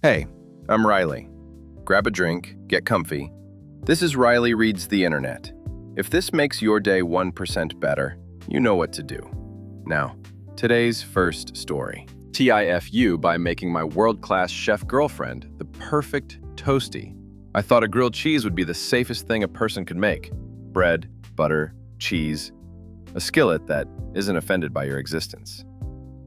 Hey, I'm Riley. Grab a drink, get comfy. This is Riley Reads the Internet. If this makes your day 1% better, you know what to do. Now, today's first story. TIFU by making my world-class chef girlfriend the perfect toastie. I thought a grilled cheese would be the safest thing a person could make. Bread, butter, cheese. A skillet that isn't offended by your existence.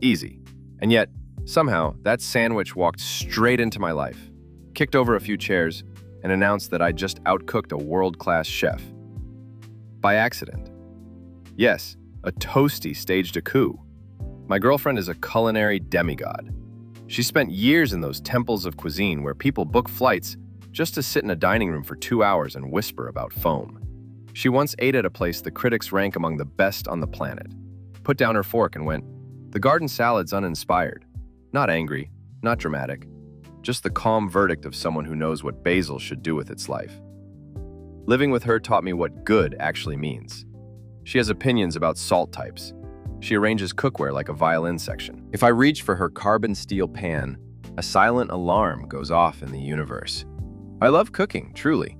Easy. And yet, somehow, that sandwich walked straight into my life, kicked over a few chairs, and announced that I just outcooked a world-class chef. By accident. Yes, a toastie staged a coup. My girlfriend is a culinary demigod. She spent years in those temples of cuisine where people book flights just to sit in a dining room for 2 hours and whisper about foam. She once ate at a place the critics rank among the best on the planet, put down her fork and went, "The garden salad's uninspired." Not angry, not dramatic, just the calm verdict of someone who knows what basil should do with its life. Living with her taught me what good actually means. She has opinions about salt types. She arranges cookware like a violin section. If I reach for her carbon steel pan, a silent alarm goes off in the universe. I love cooking, truly,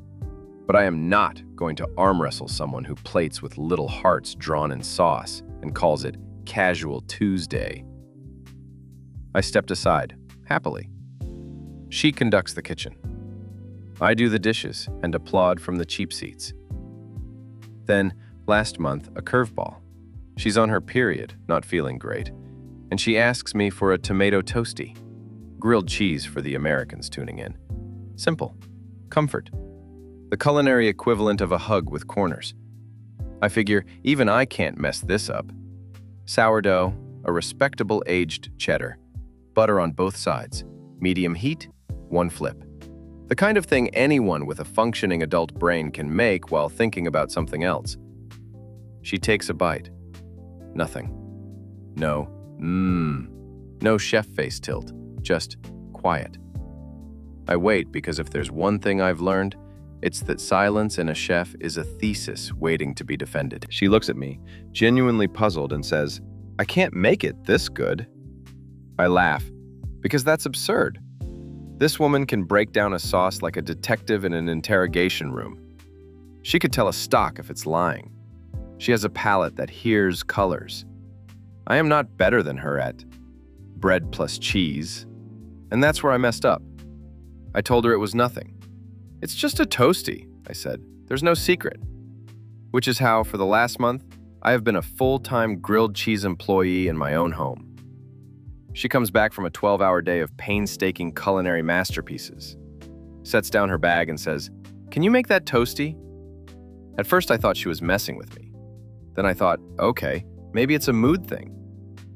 but I am not going to arm wrestle someone who plates with little hearts drawn in sauce and calls it Casual Tuesday. I stepped aside, happily. She conducts the kitchen. I do the dishes and applaud from the cheap seats. Then, last month, a curveball. She's on her period, not feeling great, and she asks me for a tomato toastie. Grilled cheese for the Americans tuning in. Simple. Comfort. The culinary equivalent of a hug with corners. I figure even I can't mess this up. Sourdough, a respectable aged cheddar. Butter on both sides. Medium heat, 1 flip. The kind of thing anyone with a functioning adult brain can make while thinking about something else. She takes a bite. Nothing. No, no chef face tilt, just quiet. I wait because if there's one thing I've learned, it's that silence in a chef is a thesis waiting to be defended. She looks at me, genuinely puzzled, and says, "I can't make it this good." I laugh, because that's absurd. This woman can break down a sauce like a detective in an interrogation room. She could tell a stock if it's lying. She has a palate that hears colors. I am not better than her at bread plus cheese, and that's where I messed up. I told her it was nothing. "It's just a toastie," I said. "There's no secret." Which is how, for the last month, I have been a full-time grilled cheese employee in my own home. She comes back from a 12-hour day of painstaking culinary masterpieces, sets down her bag and says, "Can you make that toastie?" At first I thought she was messing with me. Then I thought, okay, maybe it's a mood thing.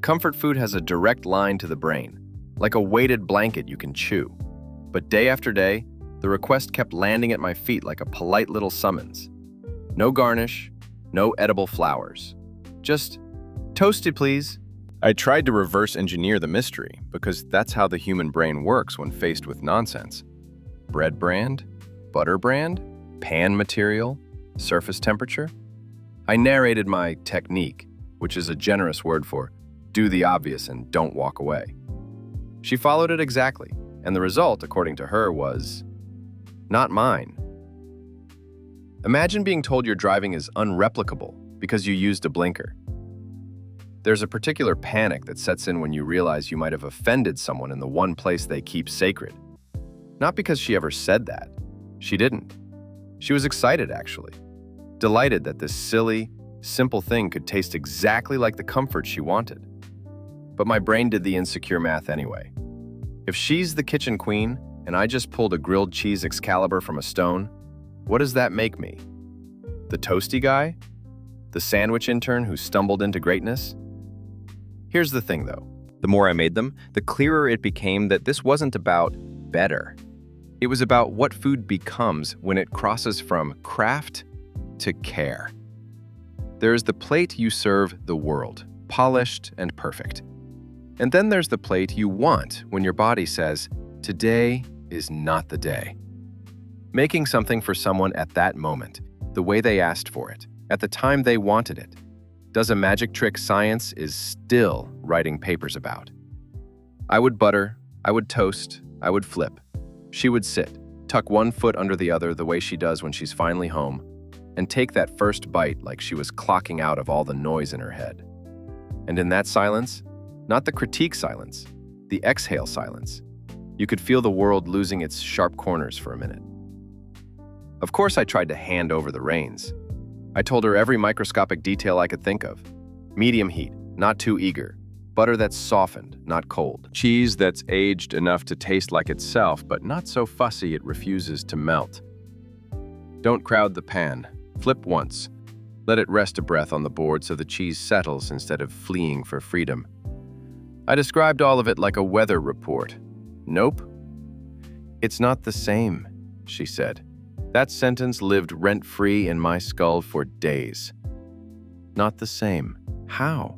Comfort food has a direct line to the brain, like a weighted blanket you can chew. But day after day, the request kept landing at my feet like a polite little summons. No garnish, no edible flowers. Just, "Toasty, please." I tried to reverse engineer the mystery, because that's how the human brain works when faced with nonsense. Bread brand, butter brand, pan material, surface temperature. I narrated my technique, which is a generous word for do the obvious and don't walk away. She followed it exactly, and the result, according to her, was not mine. Imagine being told your driving is unreplicable because you used a blinker. There's a particular panic that sets in when you realize you might have offended someone in the one place they keep sacred. Not because she ever said that. She didn't. She was excited, actually. Delighted that this silly, simple thing could taste exactly like the comfort she wanted. But my brain did the insecure math anyway. If she's the kitchen queen and I just pulled a grilled cheese Excalibur from a stone, what does that make me? The toasty guy? The sandwich intern who stumbled into greatness? Here's the thing, though. The more I made them, the clearer it became that this wasn't about better. It was about what food becomes when it crosses from craft to care. There's the plate you serve the world, polished and perfect. And then there's the plate you want when your body says, "Today is not the day." Making something for someone at that moment, the way they asked for it, at the time they wanted it, does a magic trick science is still writing papers about. I would butter, I would toast, I would flip. She would sit, tuck one foot under the other the way she does when she's finally home, and take that first bite like she was clocking out of all the noise in her head. And in that silence, not the critique silence, the exhale silence, you could feel the world losing its sharp corners for a minute. Of course, I tried to hand over the reins. I told her every microscopic detail I could think of. Medium heat, not too eager. Butter that's softened, not cold. Cheese that's aged enough to taste like itself, but not so fussy it refuses to melt. Don't crowd the pan. Flip once. Let it rest a breath on the board so the cheese settles instead of fleeing for freedom. I described all of it like a weather report. Nope. It's not the same, she said. That sentence lived rent-free in my skull for days. Not the same. How?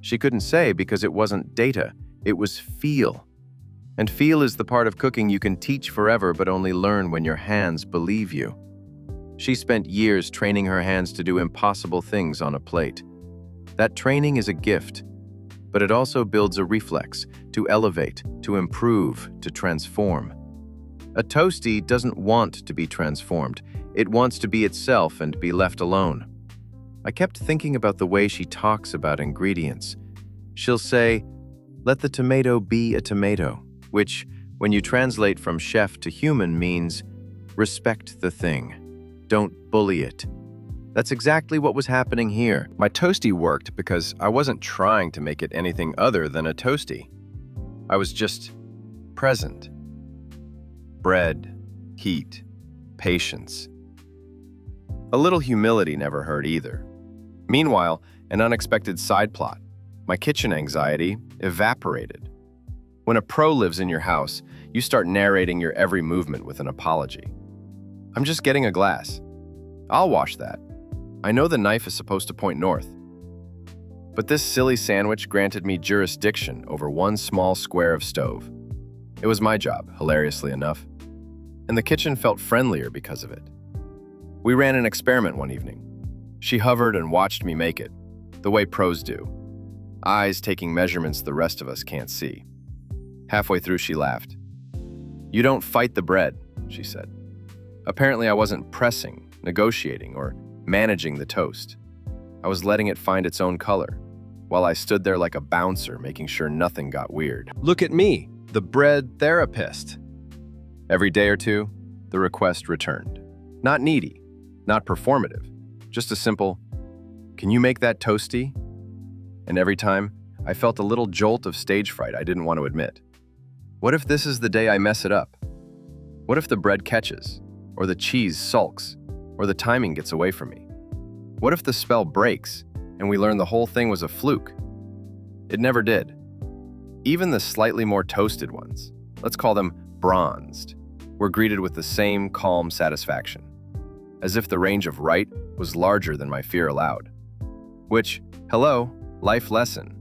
She couldn't say because it wasn't data, it was feel. And feel is the part of cooking you can teach forever but only learn when your hands believe you. She spent years training her hands to do impossible things on a plate. That training is a gift, but it also builds a reflex to elevate, to improve, to transform. A toastie doesn't want to be transformed. It wants to be itself and be left alone. I kept thinking about the way she talks about ingredients. She'll say, "Let the tomato be a tomato," which, when you translate from chef to human, means respect the thing. Don't bully it. That's exactly what was happening here. My toastie worked because I wasn't trying to make it anything other than a toastie. I was just present. Bread, heat, patience. A little humility never hurt either. Meanwhile, an unexpected side plot. My kitchen anxiety evaporated. When a pro lives in your house, you start narrating your every movement with an apology. I'm just getting a glass. I'll wash that. I know the knife is supposed to point north. But this silly sandwich granted me jurisdiction over one small square of stove. It was my job, hilariously enough. And the kitchen felt friendlier because of it. We ran an experiment one evening. She hovered and watched me make it, the way pros do. Eyes taking measurements the rest of us can't see. Halfway through, she laughed. "You don't fight the bread," she said. Apparently, I wasn't pressing, negotiating, or managing the toast. I was letting it find its own color, while I stood there like a bouncer, making sure nothing got weird. Look at me, the bread therapist. Every day or two, the request returned. Not needy, not performative, just a simple, "Can you make that toastie?" And every time, I felt a little jolt of stage fright I didn't want to admit. What if this is the day I mess it up? What if the bread catches, or the cheese sulks, or the timing gets away from me? What if the spell breaks, and we learn the whole thing was a fluke? It never did. Even the slightly more toasted ones, let's call them bronzed, were greeted with the same calm satisfaction, as if the range of right was larger than my fear allowed. Which, hello, life lesson.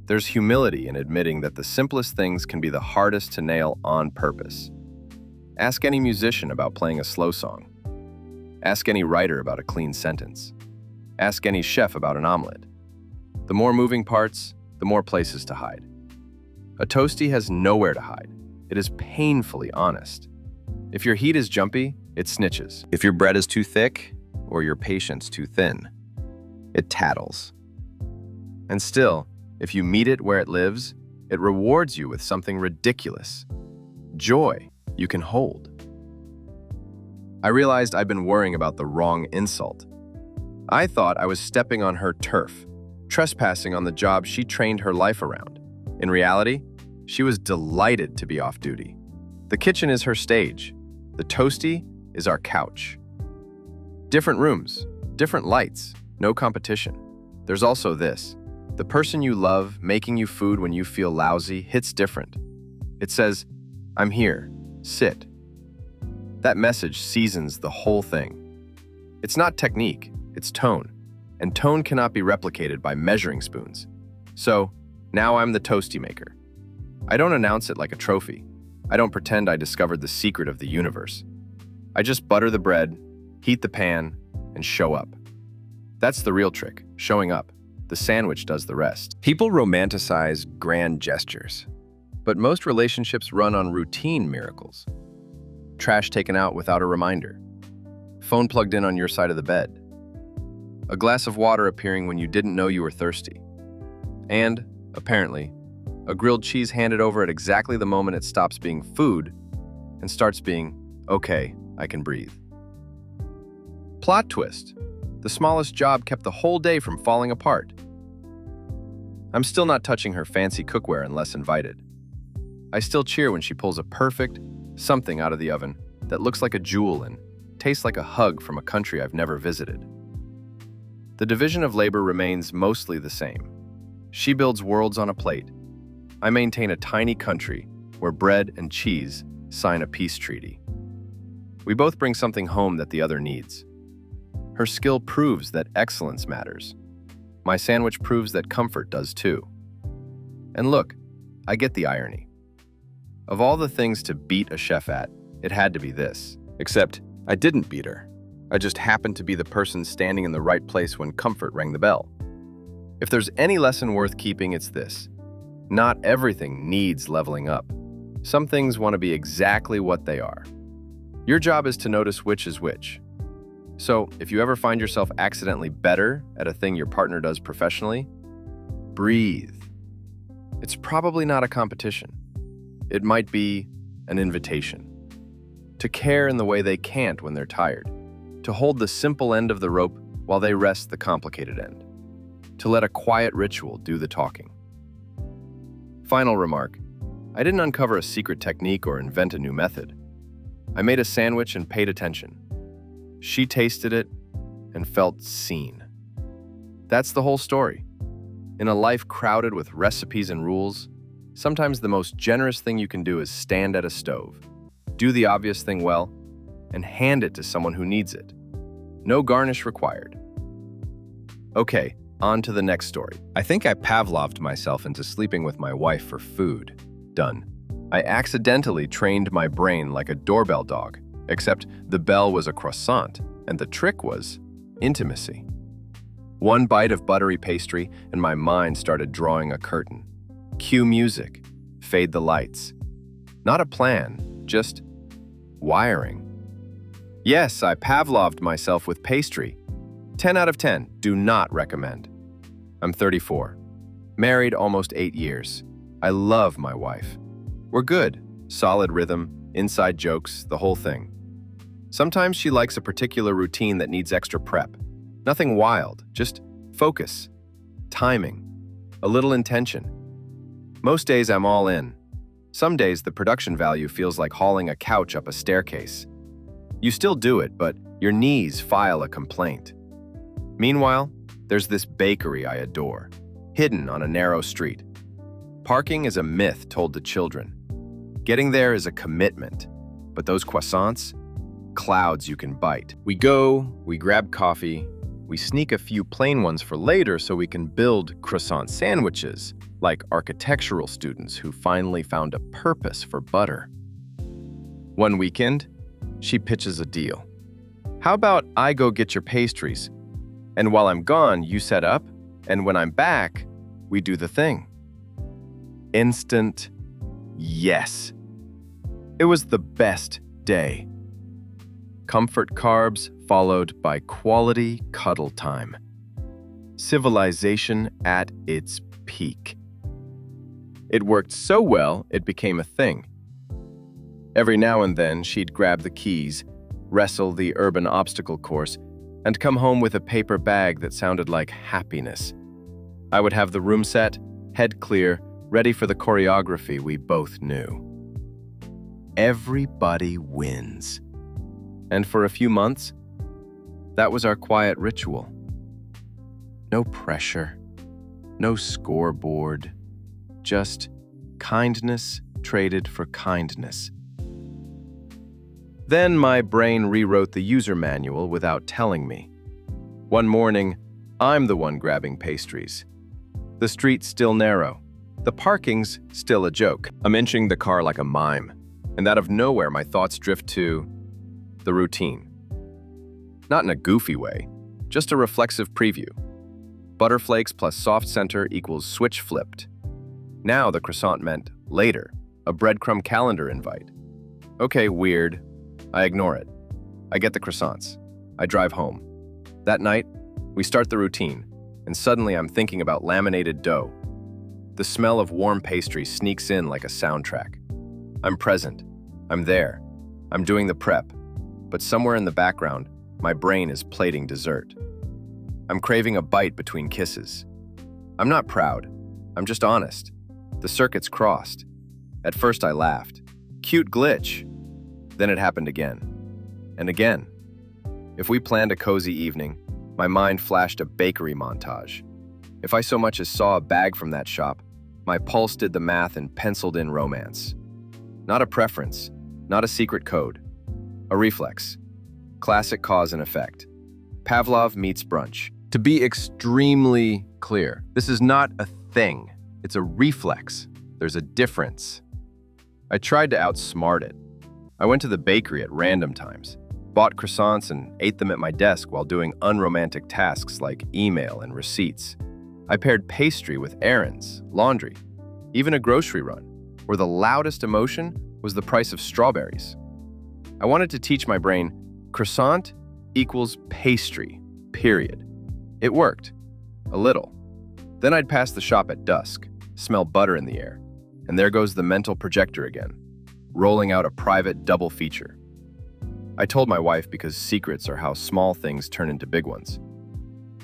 There's humility in admitting that the simplest things can be the hardest to nail on purpose. Ask any musician about playing a slow song. Ask any writer about a clean sentence. Ask any chef about an omelet. The more moving parts, the more places to hide. A toastie has nowhere to hide. It is painfully honest. If your heat is jumpy, it snitches. If your bread is too thick, or your patience too thin, it tattles. And still, if you meet it where it lives, it rewards you with something ridiculous. Joy you can hold. I realized I'd been worrying about the wrong insult. I thought I was stepping on her turf, trespassing on the job she trained her life around. In reality, she was delighted to be off duty. The kitchen is her stage. The toastie is our couch. Different rooms, different lights, no competition. There's also this. The person you love making you food when you feel lousy hits different. It says, "I'm here, sit." That message seasons the whole thing. It's not technique, it's tone. And tone cannot be replicated by measuring spoons. So, now I'm the toastie maker. I don't announce it like a trophy. I don't pretend I discovered the secret of the universe. I just butter the bread, heat the pan, and show up. That's the real trick, showing up. The sandwich does the rest. People romanticize grand gestures. But most relationships run on routine miracles. Trash taken out without a reminder. Phone plugged in on your side of the bed. A glass of water appearing when you didn't know you were thirsty. And, apparently, a grilled cheese handed over at exactly the moment it stops being food and starts being, okay, I can breathe. Plot twist. The smallest job kept the whole day from falling apart. I'm still not touching her fancy cookware unless invited. I still cheer when she pulls a perfect something out of the oven that looks like a jewel and tastes like a hug from a country I've never visited. The division of labor remains mostly the same. She builds worlds on a plate. I maintain a tiny country where bread and cheese sign a peace treaty. We both bring something home that the other needs. Her skill proves that excellence matters. My sandwich proves that comfort does too. And look, I get the irony. Of all the things to beat a chef at, it had to be this. Except, I didn't beat her. I just happened to be the person standing in the right place when comfort rang the bell. If there's any lesson worth keeping, it's this. Not everything needs leveling up. Some things want to be exactly what they are. Your job is to notice which is which. So, if you ever find yourself accidentally better at a thing your partner does professionally, breathe. It's probably not a competition. It might be an invitation. To care in the way they can't when they're tired. To hold the simple end of the rope while they rest the complicated end. To let a quiet ritual do the talking. Final remark. I didn't uncover a secret technique or invent a new method. I made a sandwich and paid attention. She tasted it and felt seen. That's the whole story. In a life crowded with recipes and rules, sometimes the most generous thing you can do is stand at a stove, do the obvious thing well, and hand it to someone who needs it. No garnish required. Okay, on to the next story. I think I Pavloved myself into sleeping with my wife for food. Done. I accidentally trained my brain like a doorbell dog, except the bell was a croissant, and the trick was intimacy. One bite of buttery pastry, and my mind started drawing a curtain. Cue music, fade the lights. Not a plan, just wiring. Yes, I Pavloved myself with pastry. 10 out of 10, do not recommend. I'm 34, married almost 8 years. I love my wife. We're good, solid rhythm, inside jokes, the whole thing. Sometimes she likes a particular routine that needs extra prep. Nothing wild, just focus, timing, a little intention. Most days I'm all in. Some days the production value feels like hauling a couch up a staircase. You still do it, but your knees file a complaint. Meanwhile, there's this bakery I adore, hidden on a narrow street. Parking is a myth told to children. Getting there is a commitment, but those croissants, clouds you can bite. We go, we grab coffee, we sneak a few plain ones for later so we can build croissant sandwiches, like architectural students who finally found a purpose for butter. One weekend, she pitches a deal. How about I go get your pastries, and while I'm gone, you set up, and when I'm back, we do the thing. Instant yes. It was the best day. Comfort carbs followed by quality cuddle time. Civilization at its peak. It worked so well, it became a thing. Every now and then, she'd grab the keys, wrestle the urban obstacle course, and come home with a paper bag that sounded like happiness. I would have the room set, head clear, ready for the choreography we both knew. Everybody wins. And for a few months, that was our quiet ritual. No pressure, no scoreboard, just kindness traded for kindness. Then my brain rewrote the user manual without telling me. One morning, I'm the one grabbing pastries. The street's still narrow. The parking's still a joke. I'm inching the car like a mime, and out of nowhere my thoughts drift to the routine. Not in a goofy way, just a reflexive preview. Butterflakes plus soft center equals switch flipped. Now the croissant meant later, a breadcrumb calendar invite. Okay, weird. I ignore it. I get the croissants. I drive home. That night, we start the routine, and suddenly I'm thinking about laminated dough. The smell of warm pastry sneaks in like a soundtrack. I'm present. I'm there. I'm doing the prep. But somewhere in the background, my brain is plating dessert. I'm craving a bite between kisses. I'm not proud. I'm just honest. The circuits crossed. At first I laughed. Cute glitch. Then it happened again. And again. If we planned a cozy evening, my mind flashed a bakery montage. If I so much as saw a bag from that shop, my pulse did the math and penciled in romance. Not a preference, not a secret code. A reflex. Classic cause and effect. Pavlov meets brunch. To be extremely clear, this is not a thing. It's a reflex. There's a difference. I tried to outsmart it. I went to the bakery at random times, bought croissants and ate them at my desk while doing unromantic tasks like email and receipts. I paired pastry with errands, laundry, even a grocery run, where the loudest emotion was the price of strawberries. I wanted to teach my brain, croissant equals pastry, period. It worked. A little. Then I'd pass the shop at dusk, smell butter in the air, and there goes the mental projector again, rolling out a private double feature. I told my wife because secrets are how small things turn into big ones.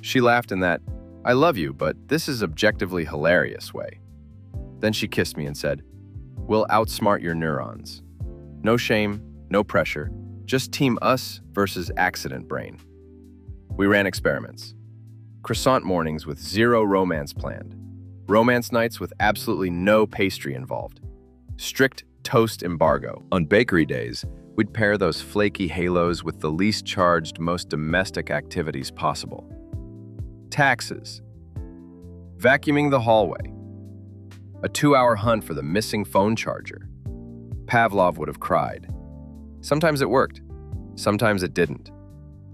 She laughed in that, I love you, but this is objectively hilarious way. Then she kissed me and said, we'll outsmart your neurons. No shame, no pressure, just team us versus accident brain. We ran experiments. Croissant mornings with zero romance planned. Romance nights with absolutely no pastry involved. Strict toast embargo. On bakery days, we'd pair those flaky halos with the least charged, most domestic activities possible. Taxes. Vacuuming the hallway. A 2-hour hunt for the missing phone charger. Pavlov would have cried. Sometimes it worked. Sometimes it didn't.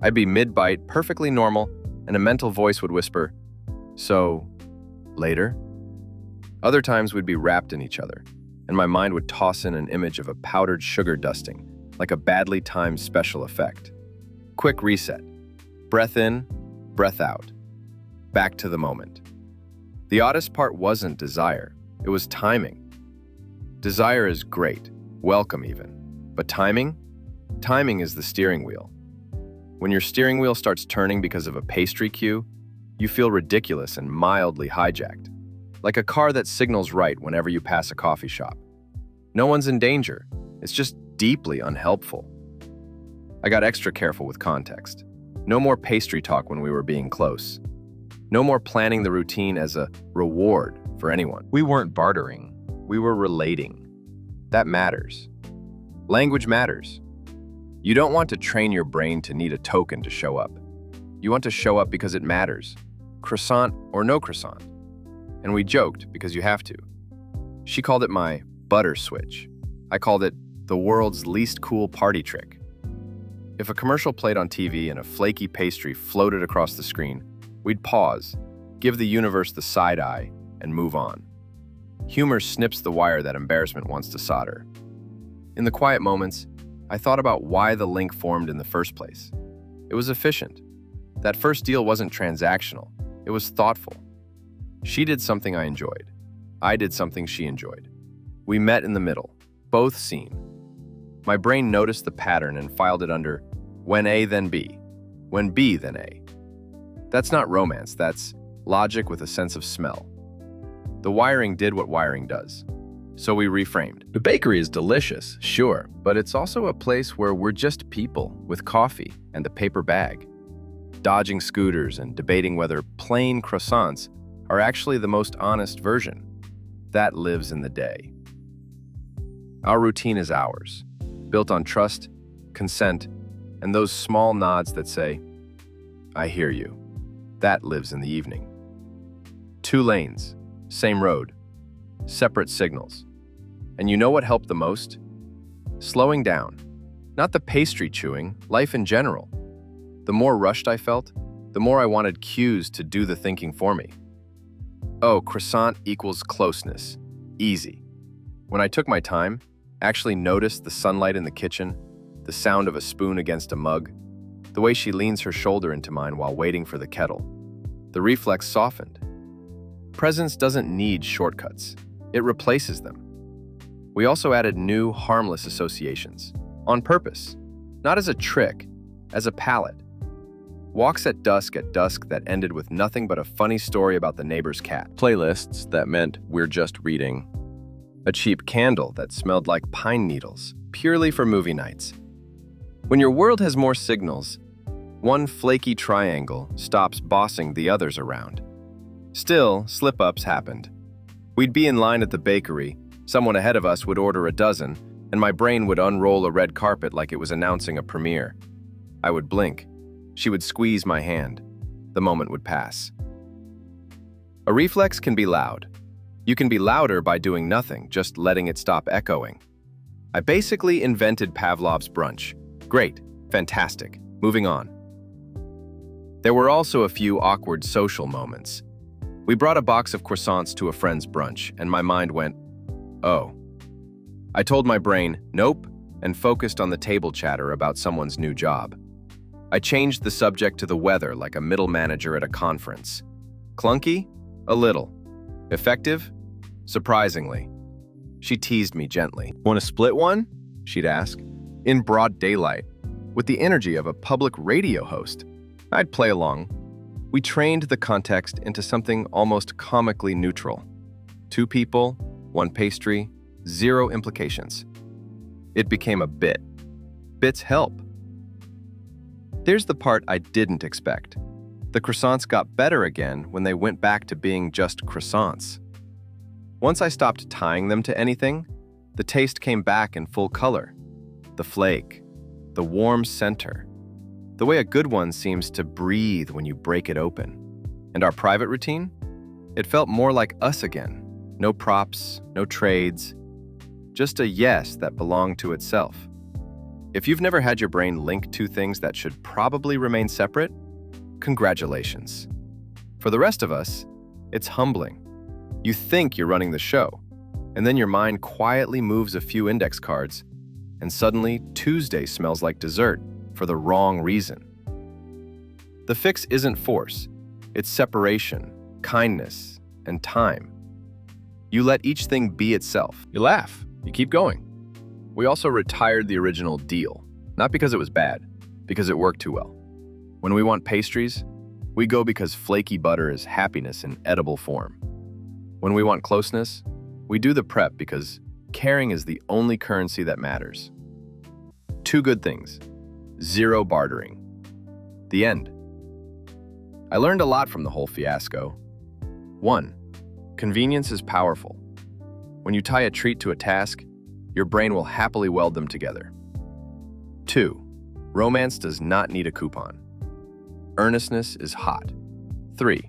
I'd be mid-bite, perfectly normal, and a mental voice would whisper, so, later? Other times we'd be wrapped in each other, and my mind would toss in an image of a powdered sugar dusting, like a badly timed special effect. Quick reset. Breath in, breath out. Back to the moment. The oddest part wasn't desire, it was timing. Desire is great, welcome even. But timing? Timing is the steering wheel. When your steering wheel starts turning because of a pastry cue, you feel ridiculous and mildly hijacked. Like a car that signals right whenever you pass a coffee shop. No one's in danger, it's just deeply unhelpful. I got extra careful with context. No more pastry talk when we were being close. No more planning the routine as a reward for anyone. We weren't bartering, we were relating. That matters. Language matters. You don't want to train your brain to need a token to show up. You want to show up because it matters, croissant or no croissant. And we joked because you have to. She called it my butter switch. I called it the world's least cool party trick. If a commercial played on TV and a flaky pastry floated across the screen, we'd pause, give the universe the side eye, and move on. Humor snips the wire that embarrassment wants to solder. In the quiet moments, I thought about why the link formed in the first place. It was efficient. That first deal wasn't transactional. It was thoughtful. She did something I enjoyed. I did something she enjoyed. We met in the middle, both seen. My brain noticed the pattern and filed it under when A, then B. When B, then A. That's not romance, that's logic with a sense of smell. The wiring did what wiring does. So we reframed. The bakery is delicious, sure, but it's also a place where we're just people with coffee and a paper bag, dodging scooters and debating whether plain croissants are actually the most honest version. That lives in the day. Our routine is ours, built on trust, consent, and those small nods that say, I hear you. That lives in the evening. 2 lanes, same road, separate signals. And you know what helped the most? Slowing down. Not the pastry chewing, life in general. The more rushed I felt, the more I wanted cues to do the thinking for me. Oh, croissant equals closeness. Easy. When I took my time, actually noticed the sunlight in the kitchen, the sound of a spoon against a mug, the way she leans her shoulder into mine while waiting for the kettle, the reflex softened. Presence doesn't need shortcuts. It replaces them. We also added new, harmless associations. On purpose. Not as a trick, as a palette. Walks at dusk that ended with nothing but a funny story about the neighbor's cat. Playlists that meant we're just reading. A cheap candle that smelled like pine needles, purely for movie nights. When your world has more signals, one flaky triangle stops bossing the others around. Still, slip-ups happened. We'd be in line at the bakery, someone ahead of us would order a dozen, and my brain would unroll a red carpet like it was announcing a premiere. I would blink. She would squeeze my hand. The moment would pass. A reflex can be loud. You can be louder by doing nothing, just letting it stop echoing. I basically invented Pavlov's brunch. Great, fantastic, moving on. There were also a few awkward social moments. We brought a box of croissants to a friend's brunch, and my mind went, oh. I told my brain, nope, and focused on the table chatter about someone's new job. I changed the subject to the weather like a middle manager at a conference. Clunky? A little. Effective? Surprisingly. She teased me gently. Want to split one? She'd ask. In broad daylight, with the energy of a public radio host. I'd play along. We trained the context into something almost comically neutral. 2 people, 1 pastry, 0 implications. It became a bit. Bits help. There's the part I didn't expect. The croissants got better again when they went back to being just croissants. Once I stopped tying them to anything, the taste came back in full color. The flake, the warm center, the way a good one seems to breathe when you break it open. And our private routine? It felt more like us again. No props, no trades, just a yes that belonged to itself. If you've never had your brain link 2 things that should probably remain separate, congratulations. For the rest of us, it's humbling. You think you're running the show, and then your mind quietly moves a few index cards, and suddenly Tuesday smells like dessert for the wrong reason. The fix isn't force, it's separation, kindness, and time. You let each thing be itself. You laugh, you keep going. We also retired the original deal, not because it was bad, because it worked too well. When we want pastries, we go because flaky butter is happiness in edible form. When we want closeness, we do the prep because caring is the only currency that matters. 2 good things. 0 bartering. The end. I learned a lot from the whole fiasco. 1. Convenience is powerful. When you tie a treat to a task, your brain will happily weld them together. 2. Romance does not need a coupon. Earnestness is hot. 3.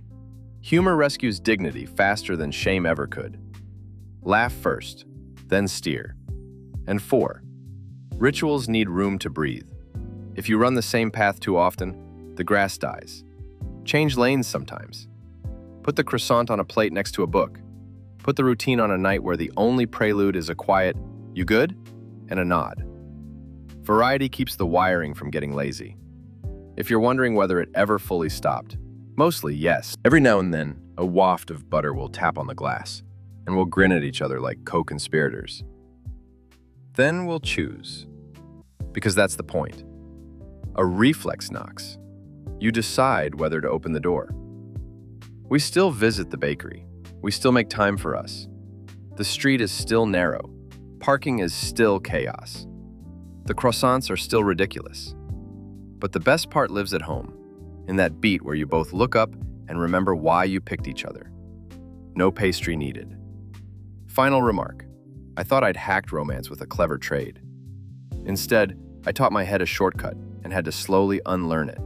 Humor rescues dignity faster than shame ever could. Laugh first, then steer. And 4. Rituals need room to breathe. If you run the same path too often, the grass dies. Change lanes sometimes. Put the croissant on a plate next to a book. Put the routine on a night where the only prelude is a quiet, "You good?" and a nod. Variety keeps the wiring from getting lazy. If you're wondering whether it ever fully stopped, mostly yes. Every now and then, a waft of butter will tap on the glass, and we'll grin at each other like co-conspirators. Then we'll choose. Because that's the point. A reflex knocks. You decide whether to open the door. We still visit the bakery. We still make time for us. The street is still narrow. Parking is still chaos. The croissants are still ridiculous. But the best part lives at home, in that beat where you both look up and remember why you picked each other. No pastry needed. Final remark. I thought I'd hacked romance with a clever trade. Instead, I taught my head a shortcut and had to slowly unlearn it.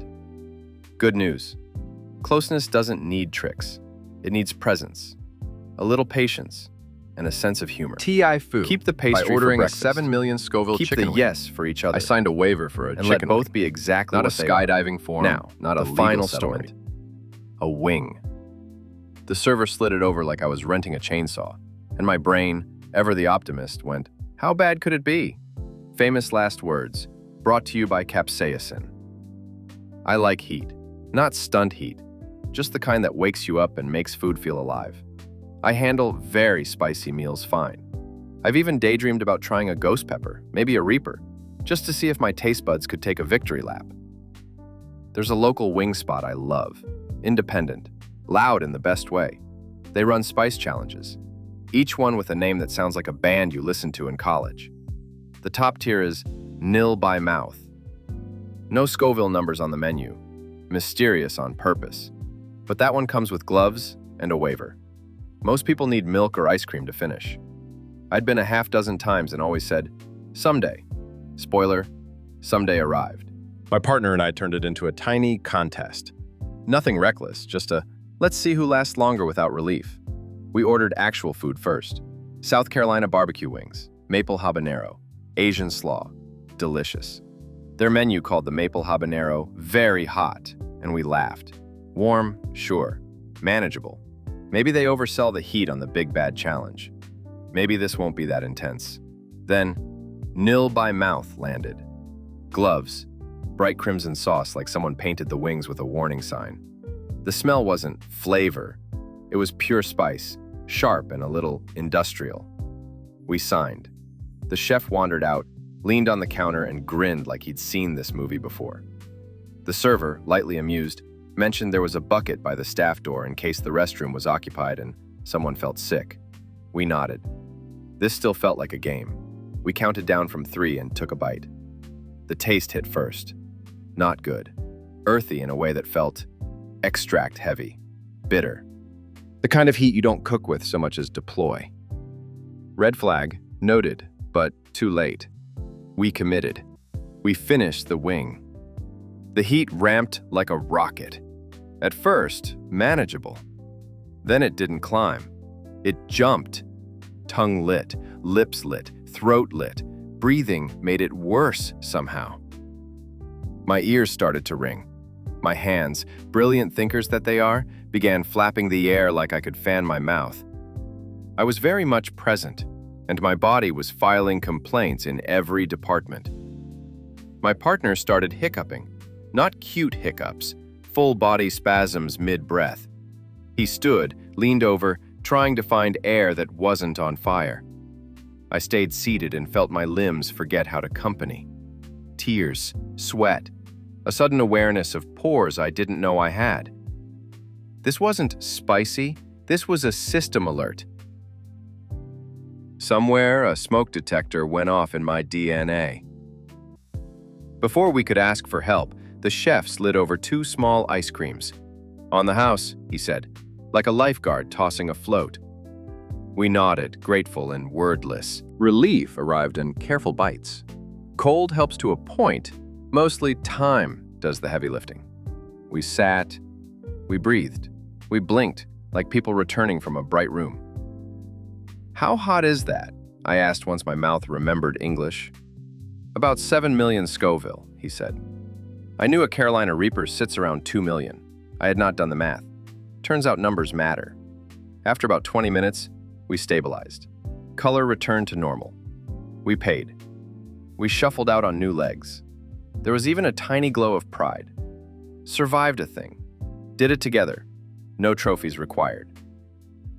Good news. Closeness doesn't need tricks. It needs presence, a little patience, and a sense of humor. TIFU. Keep the pastry by ordering for a breakfast. 7 million Scoville Keep chicken the wing. yes for each other. I signed a waiver for a and chicken let both wing. be exactly Not a what they are. skydiving form. Now, not a the legal final settlement. story. A wing. The server slid it over like I was renting a chainsaw, And my brain, ever the optimist, went, how bad could it be? Famous last words, brought to you by capsaicin. I like heat, not stunt heat, just the kind that wakes you up and makes food feel alive. I handle very spicy meals fine. I've even daydreamed about trying a ghost pepper, maybe a reaper, just to see if my taste buds could take a victory lap. There's a local wing spot I love, independent, loud in the best way. They run spice challenges, each one with a name that sounds like a band you listened to in college. The top tier is nil by mouth. No Scoville numbers on the menu, mysterious on purpose. But that one comes with gloves and a waiver. Most people need milk or ice cream to finish. I'd been a half dozen times and always said, someday. Spoiler, someday arrived. My partner and I turned it into a tiny contest. Nothing reckless, just a let's see who lasts longer without relief. We ordered actual food first. South Carolina barbecue wings, maple habanero, Asian slaw, delicious. Their menu called the maple habanero very hot, and we laughed. Warm, sure. Manageable. Maybe they oversell the heat on the Big Bad Challenge. Maybe this won't be that intense. Then, nil by mouth landed. Gloves, bright crimson sauce like someone painted the wings with a warning sign. The smell wasn't flavor. It was pure spice, sharp and a little industrial. We signed. The chef wandered out, leaned on the counter and grinned like he'd seen this movie before. The server, lightly amused, mentioned there was a bucket by the staff door in case the restroom was occupied and someone felt sick. We nodded. This still felt like a game. We counted down from 3 and took a bite. The taste hit first. Not good. Earthy in a way that felt extract heavy, bitter. The kind of heat you don't cook with so much as deploy. Red flag, noted, but too late. We committed. We finished the wing. The heat ramped like a rocket. At first, manageable. Then it didn't climb. It jumped. Tongue lit, lips lit, throat lit. Breathing made it worse somehow. My ears started to ring. My hands, brilliant thinkers that they are, began flapping the air like I could fan my mouth. I was very much present, and my body was filing complaints in every department. My partner started hiccuping, not cute hiccups, full body spasms mid-breath. He stood, leaned over, trying to find air that wasn't on fire. I stayed seated and felt my limbs forget how to company. Tears, sweat, a sudden awareness of pores I didn't know I had. This wasn't spicy, this was a system alert. Somewhere, a smoke detector went off in my DNA. Before we could ask for help, the chef slid over 2 small ice creams. On the house, he said, like a lifeguard tossing a float. We nodded, grateful and wordless. Relief arrived in careful bites. Cold helps to a point. Mostly time does the heavy lifting. We sat, we breathed, we blinked like people returning from a bright room. How hot is that? I asked once my mouth remembered English. About 7 million Scoville, he said. I knew a Carolina Reaper sits around 2 million. I had not done the math. Turns out numbers matter. After about 20 minutes, we stabilized. Color returned to normal. We paid. We shuffled out on new legs. There was even a tiny glow of pride. Survived a thing. Did it together. No trophies required.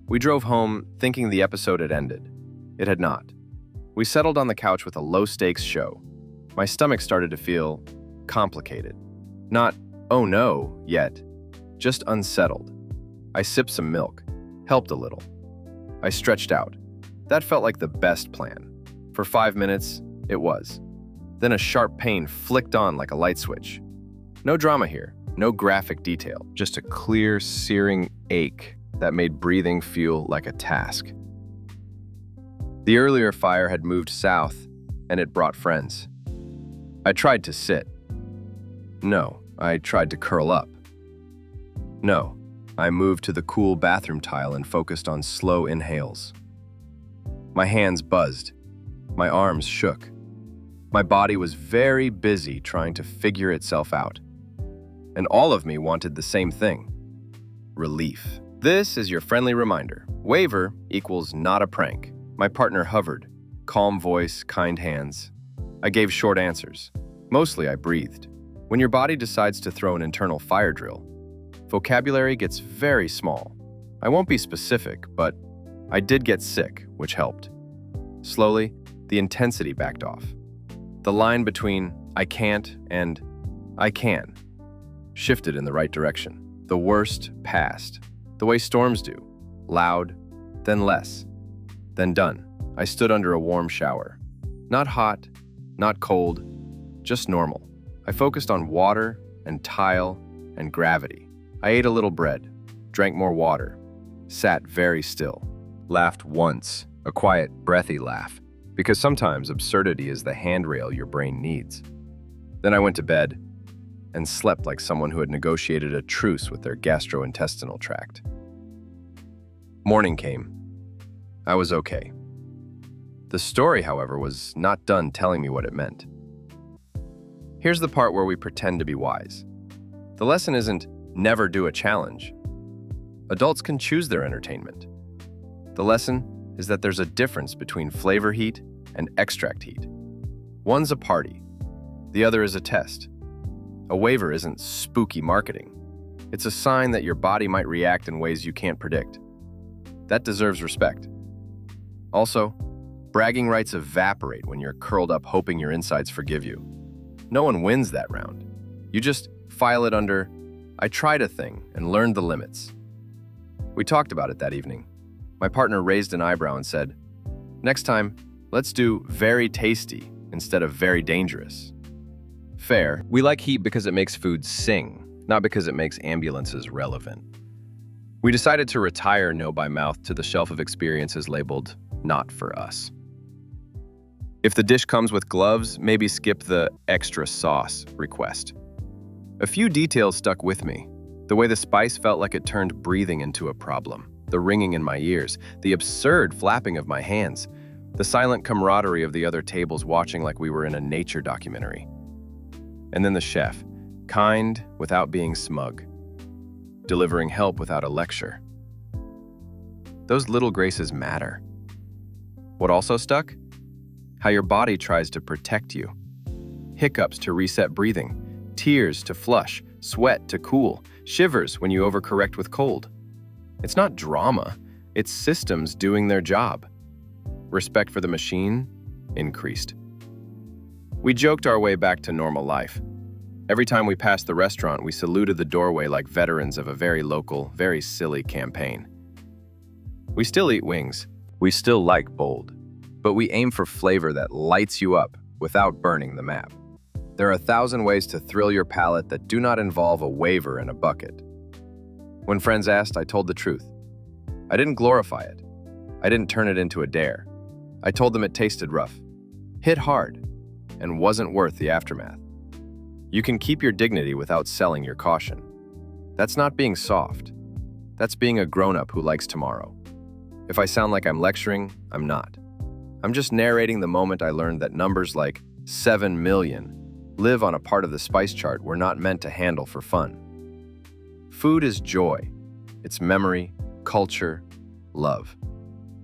We drove home thinking the episode had ended. It had not. We settled on the couch with a low-stakes show. My stomach started to feel complicated. Not, oh no, yet. Just unsettled. I sipped some milk. Helped a little. I stretched out. That felt like the best plan. For 5 minutes, it was. Then a sharp pain flicked on like a light switch. No drama here, no graphic detail, just a clear, searing ache that made breathing feel like a task. The earlier fire had moved south, and it brought friends. I tried to sit. No, I tried to curl up. No, I moved to the cool bathroom tile and focused on slow inhales. My hands buzzed. My arms shook. My body was very busy trying to figure itself out. And all of me wanted the same thing: relief. This is your friendly reminder. Waiver equals not a prank. My partner hovered. Calm voice, kind hands. I gave short answers. Mostly I breathed. When your body decides to throw an internal fire drill, vocabulary gets very small. I won't be specific, but I did get sick, which helped. Slowly, the intensity backed off. The line between I can't and I can shifted in the right direction. The worst passed, the way storms do. Loud, then less, then done. I stood under a warm shower. Not hot, not cold, just normal. I focused on water and tile and gravity. I ate a little bread, drank more water, sat very still. Laughed once, a quiet, breathy laugh, because sometimes absurdity is the handrail your brain needs. Then I went to bed and slept like someone who had negotiated a truce with their gastrointestinal tract. Morning came. I was okay. The story, however, was not done telling me what it meant. Here's the part where we pretend to be wise. The lesson isn't never do a challenge. Adults can choose their entertainment. The lesson is that there's a difference between flavor heat and extract heat. One's a party, the other is a test. A waiver isn't spooky marketing. It's a sign that your body might react in ways you can't predict. That deserves respect. Also, bragging rights evaporate when you're curled up hoping your insides forgive you. No one wins that round. You just file it under, I tried a thing and learned the limits. We talked about it that evening. My partner raised an eyebrow and said, next time, let's do very tasty instead of very dangerous. Fair. We like heat because it makes food sing, not because it makes ambulances relevant. We decided to retire No by Mouth to the shelf of experiences labeled not for us. If the dish comes with gloves, maybe skip the extra sauce request. A few details stuck with me. The way the spice felt like it turned breathing into a problem, the ringing in my ears, the absurd flapping of my hands, the silent camaraderie of the other tables watching like we were in a nature documentary. And then the chef, kind without being smug, delivering help without a lecture. Those little graces matter. What also stuck? How your body tries to protect you. Hiccups to reset breathing, tears to flush, sweat to cool, shivers when you overcorrect with cold. It's not drama, it's systems doing their job. Respect for the machine increased. We joked our way back to normal life. Every time we passed the restaurant, we saluted the doorway like veterans of a very local, very silly campaign. We still eat wings. We still like bold. But we aim for flavor that lights you up without burning the map. There are 1,000 ways to thrill your palate that do not involve a waiver and a bucket. When friends asked, I told the truth. I didn't glorify it. I didn't turn it into a dare. I told them it tasted rough, hit hard, and wasn't worth the aftermath. You can keep your dignity without selling your caution. That's not being soft. That's being a grown-up who likes tomorrow. If I sound like I'm lecturing, I'm not. I'm just narrating the moment I learned that numbers like 7 million live on a part of the spice chart we're not meant to handle for fun. Food is joy. It's memory, culture, love.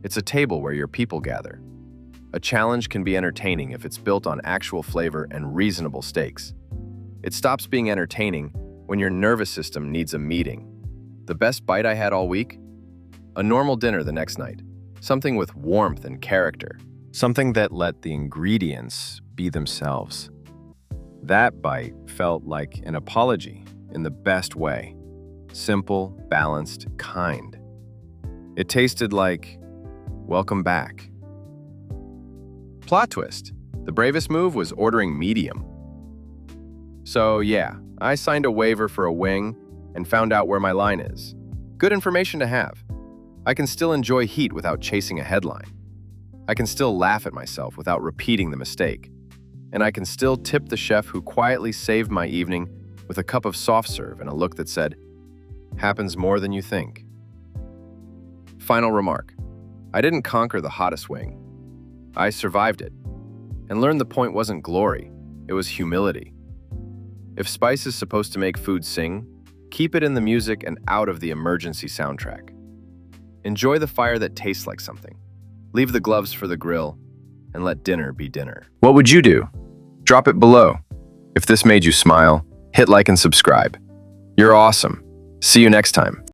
It's a table where your people gather. A challenge can be entertaining if it's built on actual flavor and reasonable stakes. It stops being entertaining when your nervous system needs a meeting. The best bite I had all week? A normal dinner the next night. Something with warmth and character. Something that let the ingredients be themselves. That bite felt like an apology in the best way. Simple, balanced, kind. It tasted like, welcome back. Plot twist. The bravest move was ordering medium. So yeah, I signed a waiver for a wing and found out where my line is. Good information to have. I can still enjoy heat without chasing a headline. I can still laugh at myself without repeating the mistake. And I can still tip the chef who quietly saved my evening with a cup of soft serve and a look that said, happens more than you think. Final remark. I didn't conquer the hottest wing. I survived it and learned the point wasn't glory, it was humility. If spice is supposed to make food sing, Keep it in the music and out of the emergency soundtrack. Enjoy the fire that tastes like something. Leave the gloves for the grill, and let dinner be dinner. What would you do? Drop it below. If this made you smile, hit like and subscribe. You're awesome. See you next time.